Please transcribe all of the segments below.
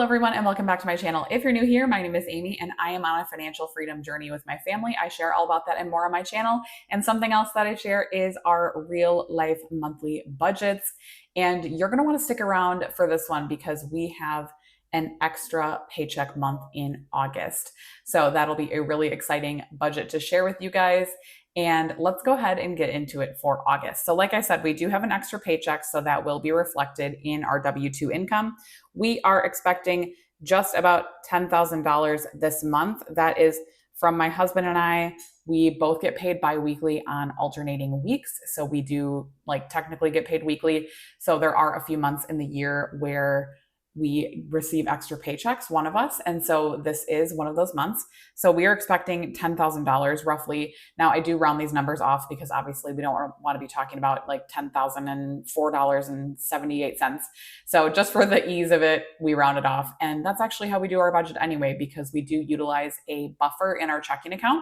everyone, and welcome back to my channel. If you're new here, my name is Amy, and I am on a financial freedom journey with my family. I share all about that and more on my channel. And something else that I share is our real life monthly budgets. And you're going to want to stick around for this one because we have an extra paycheck month in August. So that'll be a really exciting budget to share with you guys. And let's go ahead and get into it for August. So like I said, we do have an extra paycheck, so that will be reflected in our W-2 income. We are expecting just about $10,000 this month. That is from my husband and I. We both get paid bi-weekly on alternating weeks. So we do technically get paid weekly. So there are a few months in the year where we receive extra paychecks, one of us. And so this is one of those months. So we are expecting $10,000 roughly. Now I do round these numbers off because obviously we don't want to be talking about like $10,004.78. So just for the ease of it, we round it off. And that's actually how we do our budget anyway, because we do utilize a buffer in our checking account.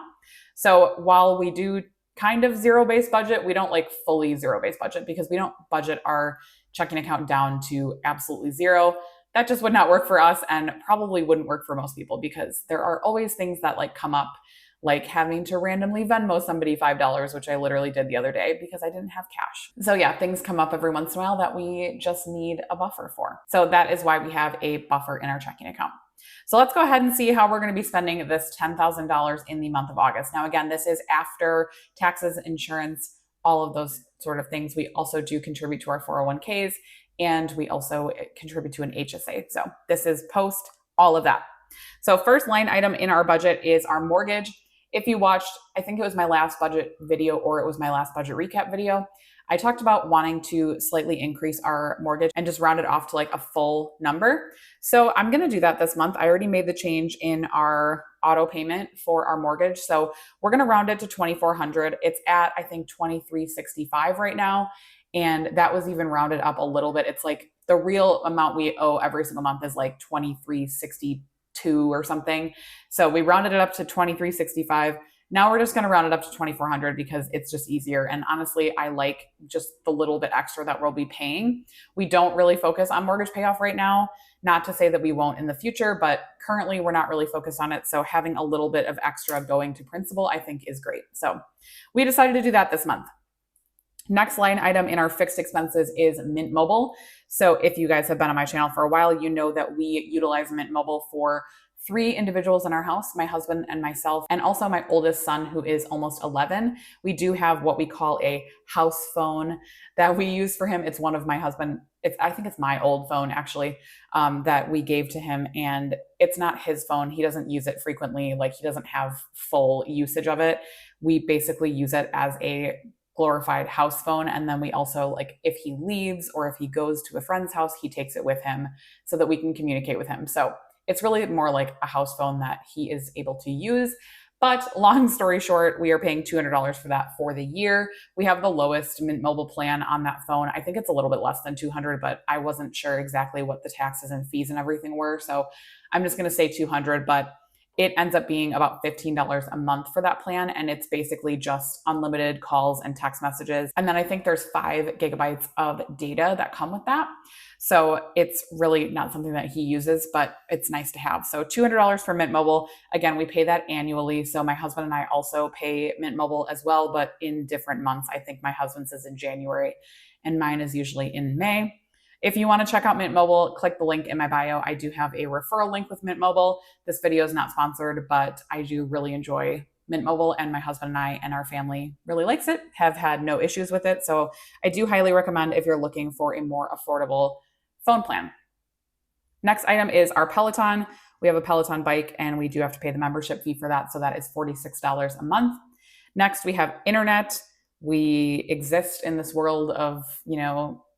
So while we do kind of zero-based budget, we don't fully zero-based budget because we don't budget our checking account down to absolutely zero. That just would not work for us and probably wouldn't work for most people because there are always things that come up, like having to randomly Venmo somebody $5, which I literally did the other day because I didn't have cash. So yeah, things come up every once in a while that we just need a buffer for. So that is why we have a buffer in our checking account. So let's go ahead and see how we're going to be spending this $10,000 in the month of August. Now, again, this is after taxes, insurance, all of those sort of things. We also do contribute to our 401ks and we also contribute to an HSA. So this is post all of that. So first line item in our budget is our mortgage. If you watched, I think it was my last budget video or it was my last budget recap video, I talked about wanting to slightly increase our mortgage and just round it off to a full number. So I'm going to do that this month. I already made the change in our auto payment for our mortgage. So we're going to round it to $2,400. It's at, I think, $2,365 right now. And that was even rounded up a little bit. It's the real amount we owe every single month is $2,362 or something. So we rounded it up to $2,365. Now we're just going to round it up to $2,400 because it's just easier. And honestly, I like just the little bit extra that we'll be paying. We don't really focus on mortgage payoff right now. Not to say that we won't in the future, but currently we're not really focused on it. So having a little bit of extra going to principal, I think is great. So we decided to do that this month. Next line item in our fixed expenses is Mint Mobile. So if you guys have been on my channel for a while, you know that we utilize Mint Mobile for 3 individuals in our house, my husband and myself, and also my oldest son, who is almost 11. We do have what we call a house phone that we use for him. It's one of my husband. I think it's my old phone actually, that we gave to him, and it's not his phone. He doesn't use it frequently. He doesn't have full usage of it. We basically use it as a glorified house phone. And then we also, if he leaves or if he goes to a friend's house, he takes it with him so that we can communicate with him. So it's really more like a house phone that he is able to use. But long story short, we are paying $200 for that for the year. We have the lowest Mint Mobile plan on that phone. I think it's a little bit less than $200, but I wasn't sure exactly what the taxes and fees and everything were. So I'm just going to say $200, but it ends up being about $15 a month for that plan. And it's basically just unlimited calls and text messages. And then I think there's 5 gigabytes of data that come with that. So it's really not something that he uses, but it's nice to have. So $200 for Mint Mobile. Again, we pay that annually. So my husband and I also pay Mint Mobile as well, but in different months. I think my husband's is in January and mine is usually in May. If you want to check out Mint Mobile, click the link in my bio. I do have a referral link with Mint Mobile. This video is not sponsored, but I do really enjoy Mint Mobile, and my husband and I and our family really likes it, have had no issues with it. So I do highly recommend if you're looking for a more affordable phone plan. Next item is our Peloton. We have a Peloton bike and we do have to pay the membership fee for that. So that is $46 a month. Next, we have internet. We exist in this world of,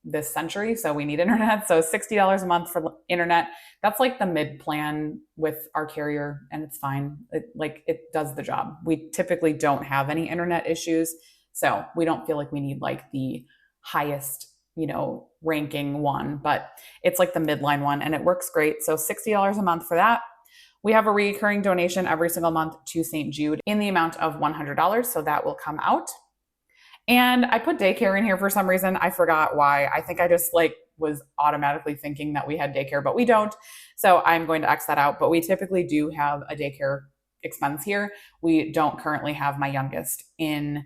this century. So we need internet. So $60 a month for internet. That's the mid plan with our carrier and it's fine. It does the job. We typically don't have any internet issues. So we don't feel like we need the highest, ranking one, but it's the midline one and it works great. So $60 a month for that. We have a recurring donation every single month to St. Jude in the amount of $100. So that will come out. And I put daycare in here for some reason. I forgot why. I think I just was automatically thinking that we had daycare, but we don't. So I'm going to X that out. But we typically do have a daycare expense here. We don't currently have my youngest in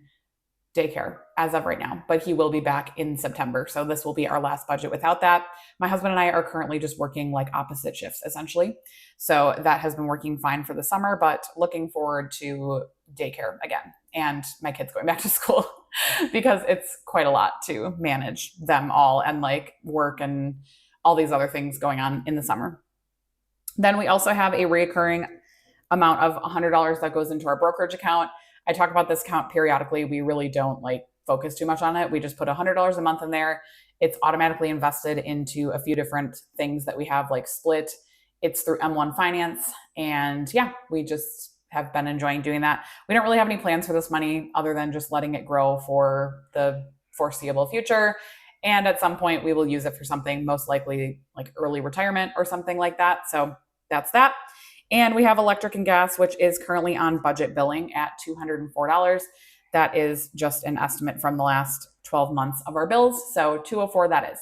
daycare as of right now, but he will be back in September. So this will be our last budget without that. My husband and I are currently just working like opposite shifts essentially. So that has been working fine for the summer, but looking forward to daycare again and my kids going back to school because it's quite a lot to manage them all and like work and all these other things going on in the summer. Then we also have a recurring amount of $100 that goes into our brokerage account. I talk about this account periodically. We really don't like focus too much on it. We just put $100 a month in there. It's automatically invested into a few different things that we have like split. It's through M1 Finance. And yeah, we just have been enjoying doing that. We don't really have any plans for this money other than just letting it grow for the foreseeable future. And at some point we will use it for something, most likely like early retirement or something like that. So that's that. And we have electric and gas, which is currently on budget billing at $204. That is just an estimate from the last 12 months of our bills. So $204 that is.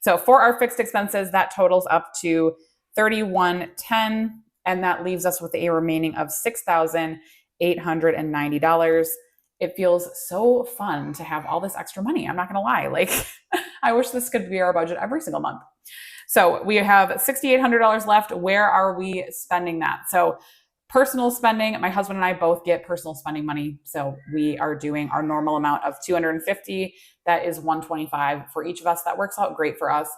So for our fixed expenses, that totals up to $3110, and that leaves us with a remaining of $6,890. It feels so fun to have all this extra money. I'm not going to lie. Like, I wish this could be our budget every single month. So we have $6,800 left. Where are we spending that? So personal spending, my husband and I both get personal spending money. So we are doing our normal amount of $250. That is $125 for each of us. That works out great for us.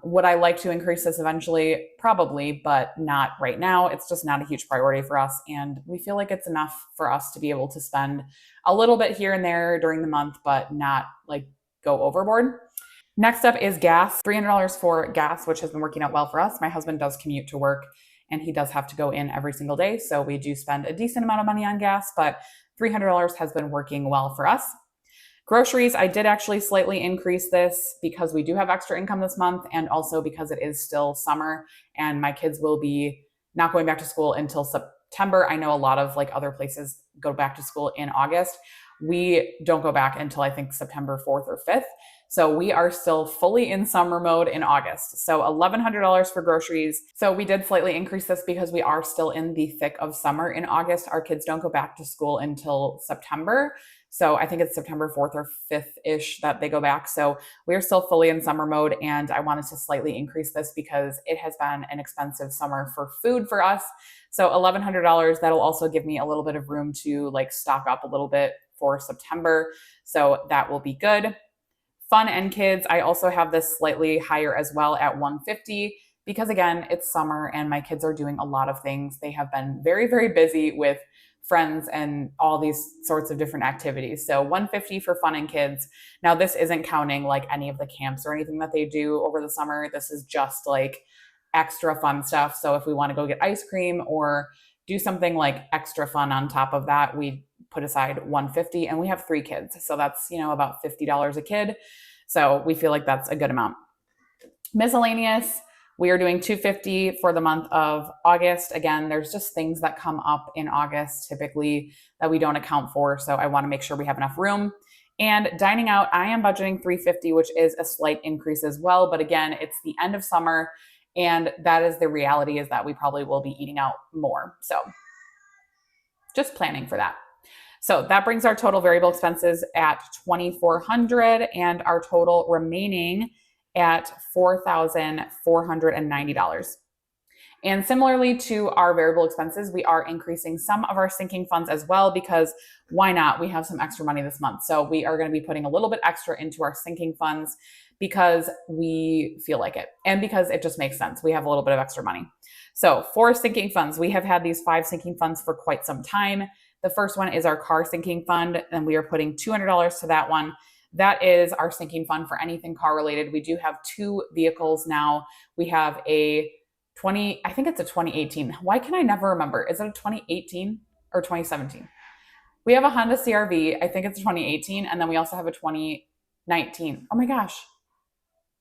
Would I like to increase this eventually? Probably, but not right now. It's just not a huge priority for us. And we feel like it's enough for us to be able to spend a little bit here and there during the month, but not like go overboard. Next up is gas, $300 for gas, which has been working out well for us. My husband does commute to work and he does have to go in every single day. So we do spend a decent amount of money on gas, but $300 has been working well for us. Groceries, I did actually slightly increase this because we do have extra income this month and also because it is still summer and my kids will be not going back to school until September. I know a lot of like other places go back to school in August. We don't go back until I think September 4th or 5th. So we are still fully in summer mode in August. So $1,100 for groceries. So we did slightly increase this because we are still in the thick of summer in August. Our kids don't go back to school until September. So I think it's September 4th or 5th-ish that they go back. So we are still fully in summer mode. And I wanted to slightly increase this because it has been an expensive summer for food for us. So $1,100, that'll also give me a little bit of room to like stock up a little bit for September. So that will be good. Fun and kids, I also have this slightly higher as well at $150 because again, it's summer and my kids are doing a lot of things. They have been very, very busy with friends and all these sorts of different activities. So $150 for fun and kids. Now this isn't counting like any of the camps or anything that they do over the summer. This is just like extra fun stuff. So if we want to go get ice cream or do something like extra fun on top of that, we put aside $150 and we have 3 kids. So that's, about $50 a kid. So we feel like that's a good amount. Miscellaneous, we are doing $250 for the month of August. Again, there's just things that come up in August typically that we don't account for. So I want to make sure we have enough room. And dining out, I am budgeting $350, which is a slight increase as well. But again, it's the end of summer. And that is the reality, is that we probably will be eating out more. So just planning for that. So that brings our total variable expenses at $2,400 and our total remaining at $4,490. And similarly to our variable expenses, we are increasing some of our sinking funds as well, because why not? We have some extra money this month. So we are going to be putting a little bit extra into our sinking funds because we feel like it and because it just makes sense. We have a little bit of extra money. So for sinking funds, we have had these 5 sinking funds for quite some time. The first one is our car sinking fund, and we are putting $200 to that one. That is our sinking fund for anything car related. We do have 2 vehicles now. We have I think it's a 2018. Why can I never remember? Is it a 2018 or 2017? We have a Honda CR-V. I think it's a 2018. And then we also have a 2019. Oh my gosh.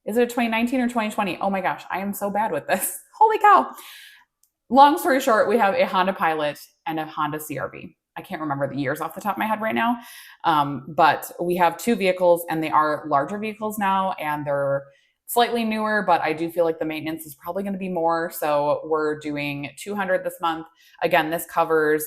Is it a 2019 or 2020? Oh my gosh. I am so bad with this. Holy cow. Long story short, we have a Honda Pilot and a Honda CR-V. I can't remember the years off the top of my head right now. But we have 2 vehicles and they are larger vehicles now, and they're slightly newer, but I do feel like the maintenance is probably going to be more. So we're doing 200 this month. Again, this covers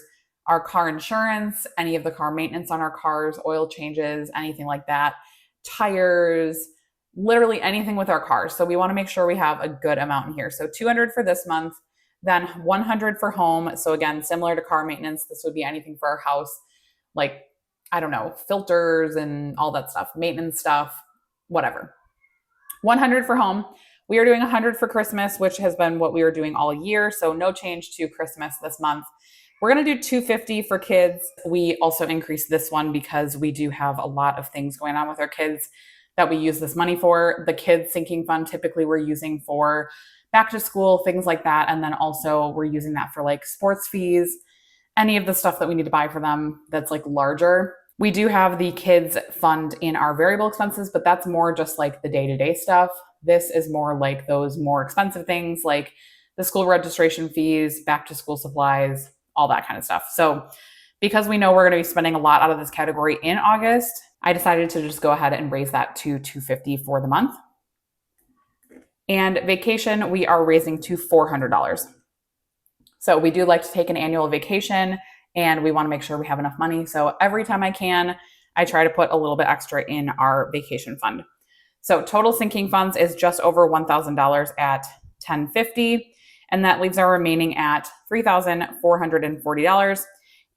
our car insurance, any of the car maintenance on our cars, oil changes, anything like that, tires, literally anything with our cars. So we want to make sure we have a good amount in here. So 200 for this month, then 100 for home. So again, similar to car maintenance, this would be anything for our house, like, I don't know, filters and all that stuff, maintenance stuff, whatever. 100 for home. We are doing 100 for Christmas, which has been what we were doing all year. So no change to Christmas this month. We're going to do 250 for kids. We also increased this one because we do have a lot of things going on with our kids that we use this money for. The kids sinking fund typically we're using for back to school, things like that. And then also we're using that for like sports fees, any of the stuff that we need to buy for them that's like larger. We do have the kids fund in our variable expenses, but that's more just like the day-to-day stuff. This is more like those more expensive things like the school registration fees, back to school supplies, all that kind of stuff. So because we know we're going to be spending a lot out of this category in August, I decided to just go ahead and raise that to $250 for the month. And vacation, we are raising to $400. So we do like to take an annual vacation and we want to make sure we have enough money. So every time I can, I try to put a little bit extra in our vacation fund. So total sinking funds is just over $1,000 at $1,050. And that leaves our remaining at $3,440.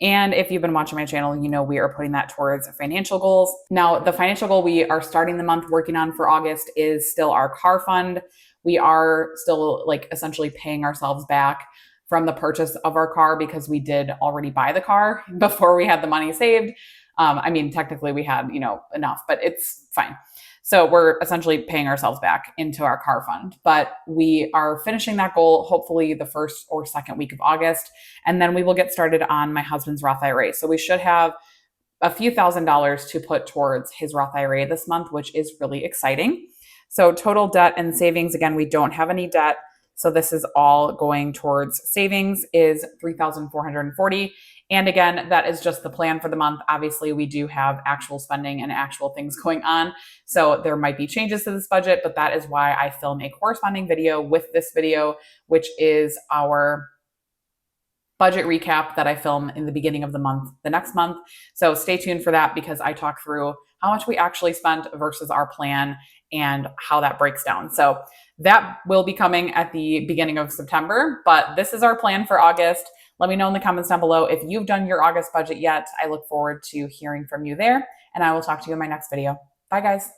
And if you've been watching my channel, you know we are putting that towards financial goals. Now, the financial goal we are starting the month working on for August is still our car fund. We are still like essentially paying ourselves back from the purchase of our car because we did already buy the car before we had the money saved. I mean, technically we had, enough, but it's fine. So we're essentially paying ourselves back into our car fund, but we are finishing that goal hopefully the first or second week of August. And then we will get started on my husband's Roth IRA. So we should have a few $1,000s to put towards his Roth IRA this month, which is really exciting. So total debt and savings, again, we don't have any debt. So this is all going towards savings is $3,440. And again, that is just the plan for the month. Obviously, we do have actual spending and actual things going on. So there might be changes to this budget, but that is why I film a corresponding video with this video, which is our budget recap that I film in the beginning of the month, the next month. So stay tuned for that because I talk through how much we actually spent versus our plan and how that breaks down. So that will be coming at the beginning of September, but this is our plan for August. Let me know in the comments down below if you've done your August budget yet. I look forward to hearing from you there, and I will talk to you in my next video. Bye, guys.